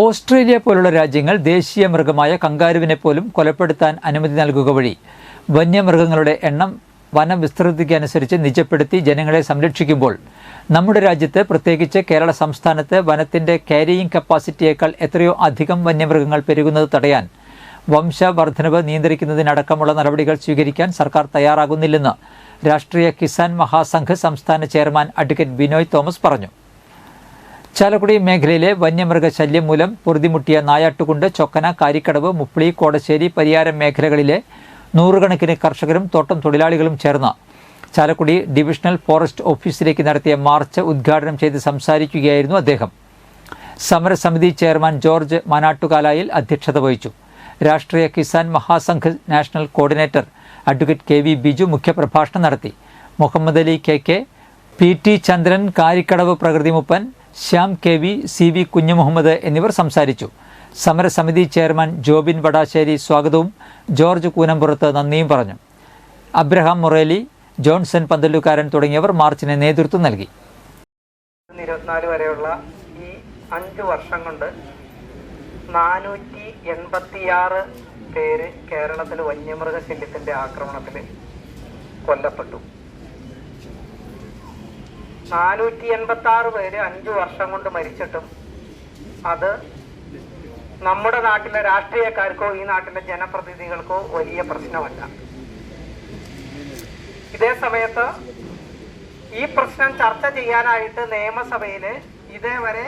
Australia പോലുള്ള രാജ്യങ്ങൾ ദേശീയ മൃഗമായ കങ്കാരുവിനെ പോലും കൊലപ്പെടുത്താൻ അനുമതി നൽകുക വഴി വന്യമൃഗങ്ങളുടെ എണ്ണം വനവിസ്തൃതിക്കനുസരിച്ച് നിജപ്പെടുത്തി ജനങ്ങളെ സംരക്ഷിക്കുമ്പോൾ നമ്മുടെ രാജ്യത്ത്, പ്രത്യേകിച്ച് കേരള സംസ്ഥാനത്ത്, വനത്തിന്റെ ക്യാരിയിങ് കപ്പാസിറ്റിയേക്കാൾ എത്രയോ അധികം വന്യമൃഗങ്ങൾ പെരുകുന്നത് തടയാൻ വംശവർദ്ധനവ് നിയന്ത്രിക്കുന്നതിനടക്കമുള്ള നടപടികൾ സ്വീകരിക്കാൻ സർക്കാർ തയ്യാറാകുന്നില്ലെന്ന് രാഷ്ട്രീയ കിസാൻ മഹാസംഘ് സംസ്ഥാന ചെയർമാൻ അഡ്വക്കേറ്റ് ബിനോയ് തോമസ് പറഞ്ഞു. ചാലക്കുടി മേഖലയിലെ വന്യമൃഗശല്യം മൂലം പൊറുതിമുട്ടിയ നായാട്ടുകുണ്ട്, ചൊക്കന, കാരിക്കടവ്, മുപ്പിളി, കോടശ്ശേരി, പരിയാരം മേഖലകളിലെ നൂറുകണക്കിന് കർഷകരും തോട്ടം തൊഴിലാളികളും ചേർന്ന് ചാലക്കുടി ഡിവിഷണൽ ഫോറസ്റ്റ് ഓഫീസിലേക്ക് നടത്തിയ മാർച്ച് ഉദ്ഘാടനം ചെയ്ത് സംസാരിക്കുകയായിരുന്നു അദ്ദേഹം. സമരസമിതി ചെയർമാൻ ജോർജ് മനാട്ടുകാലായിൽ അധ്യക്ഷത വഹിച്ചു. Rashtriya Kisan Mahasangh national coordinator advocate K V Biju മുഖ്യപ്രഭാഷണം നടത്തി. Muhammad Ali K, P T Chandran, Karikkadavu പ്രകൃതിമുപ്പൻ, Shyam K V, C V Kunjumuhammad എന്നിവർ സംസാരിച്ചു. സമരസമിതി ചെയർമാൻ ജോബിൻ വടാശ്ശേരി സ്വാഗതവും ജോർജ് കൂനമ്പുറത്ത് നന്ദിയും പറഞ്ഞു. അബ്രഹാം മൊറേലി, ജോൺസൺ പന്തലുകാരൻ തുടങ്ങിയവർ മാർച്ചിന് നേതൃത്വം നൽകി. 2024 വരെയുള്ള ഈ 5 വർഷം കൊണ്ട് 486 പേര് കേരളത്തിൽ വന്യമൃഗശല്യത്തിന്റെ ആക്രമണത്തിൽ കൊല്ലപ്പെട്ടു. 486 പേര് 5 വർഷം കൊണ്ട് മരിച്ചിട്ടും അത് നമ്മുടെ നാട്ടിലെ രാഷ്ട്രീയക്കാർക്കോ ഈ നാട്ടിലെ ജനപ്രതിനിധികൾക്കോ വലിയ പ്രശ്നമല്ല. ഇതേ സമയത്ത് ഈ പ്രശ്നം ചർച്ച ചെയ്യാനായിട്ട് നിയമസഭയിൽ ഇതേവരെ